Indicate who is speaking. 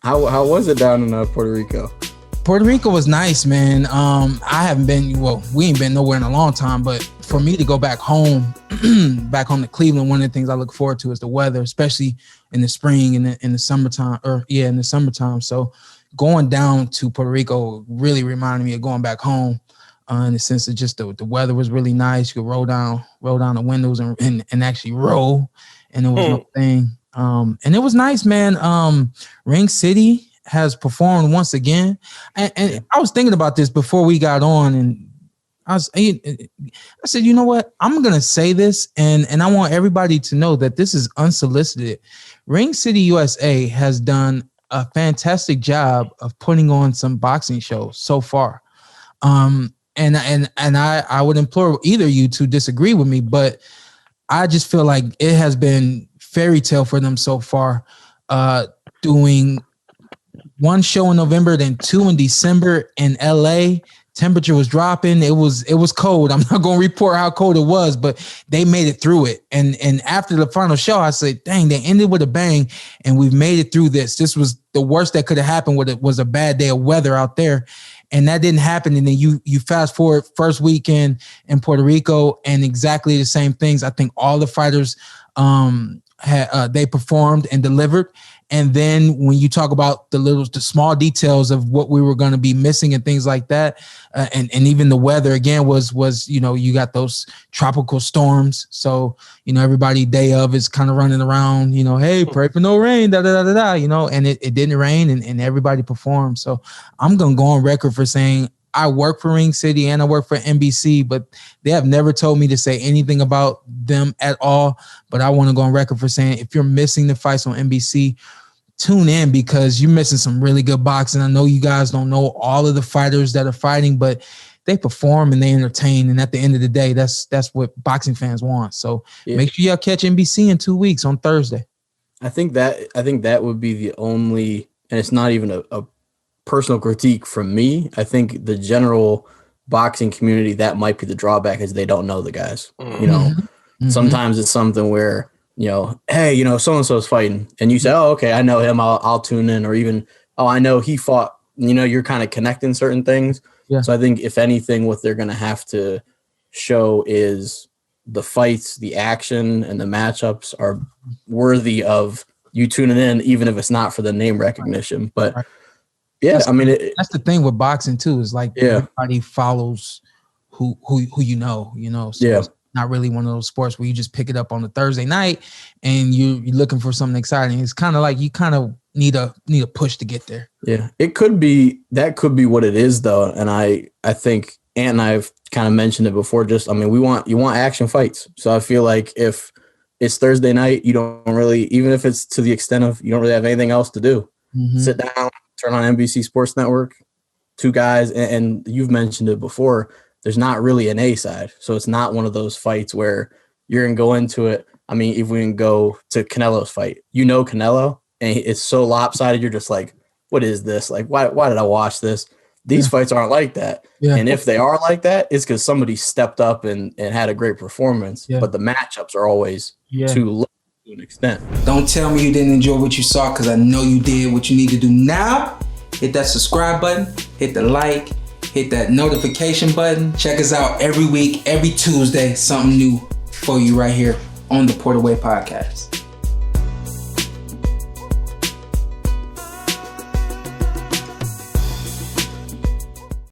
Speaker 1: How was it down in Puerto Rico?
Speaker 2: Puerto Rico was nice, man. I haven't been, we ain't been nowhere in a long time, but for me to go back home, to Cleveland, one of the things I look forward to is the weather, especially in the spring and in the summertime, in the summertime. So going down to Puerto Rico really reminded me of going back home in the sense of just the weather was really nice. You could roll down the windows and actually roll, and there was no thing. And it was nice, man. Ring City has performed once again. And I was thinking about this before we got on, and I said, you know what? I'm going to say this, and I want everybody to know that this is unsolicited. Ring City USA has done a fantastic job of putting on some boxing shows so far. And I would implore either of you to disagree with me, but I just feel like it has been fairy tale for them so far, doing one show in November, then 2 in December in LA. Temperature was dropping. It was cold. I'm not going to report how cold it was, but they made it through it. And after the final show, I said, dang, they ended with a bang, and we've made it through this. This was the worst that could have happened. It was a bad day of weather out there, and that didn't happen. And then you fast forward first weekend in Puerto Rico, and exactly the same things. I think all the fighters they performed and delivered. And then when you talk about the small details of what we were going to be missing and things like that, and even the weather again was you got those tropical storms. So everybody day of is kind of running around. Hey, pray for no rain, da da da da da. And it didn't rain, and everybody performed. So I'm gonna go on record for saying I work for Ring City and I work for NBC, but they have never told me to say anything about them at all. But I want to go on record for saying if you're missing the fights on NBC, tune in, because you're missing some really good boxing. I know you guys don't know all of the fighters that are fighting, but they perform and they entertain. And at the end of the day, that's what boxing fans want. So Make sure y'all catch NBC in 2 weeks on Thursday.
Speaker 1: I think that would be the only, and it's not even a personal critique from me. I think the general boxing community, that might be the drawback, is they don't know the guys. Sometimes it's something where, hey, so-and-so's fighting, and you say, oh, okay, I know him, I'll tune in. Or even, oh, I know he fought, you're kind of connecting certain things. Yeah. So I think if anything, what they're going to have to show is the fights, the action, and the matchups are worthy of you tuning in, even if it's not for the name recognition. But that's
Speaker 2: the thing with boxing too, is like everybody follows who you know. So it's not really one of those sports where you just pick it up on a Thursday night and you're looking for something exciting. It's kind of like you kind of need a push to get there.
Speaker 1: Yeah, that could be what it is though. And I think Ant and I've kind of mentioned it before. You want action fights. So I feel like if it's Thursday night, you don't really, even if it's to the extent of you don't really have anything else to do, sit down, turn on NBC Sports Network, two guys, and you've mentioned it before, there's not really an A side. So it's not one of those fights where you're going to go into it. I mean, if we can go to Canelo's fight, Canelo, and it's so lopsided, you're just like, what is this? Like, why did I watch this? These fights aren't like that. Yeah. And if they are like that, it's because somebody stepped up and had a great performance. Yeah. But the matchups are always too low to an extent.
Speaker 2: Don't tell me you didn't enjoy what you saw, because I know you did. What you need to do now, hit that subscribe button, hit the like, hit that notification button. Check us out every week, every Tuesday, something new for you right here on the Porter Way Podcast.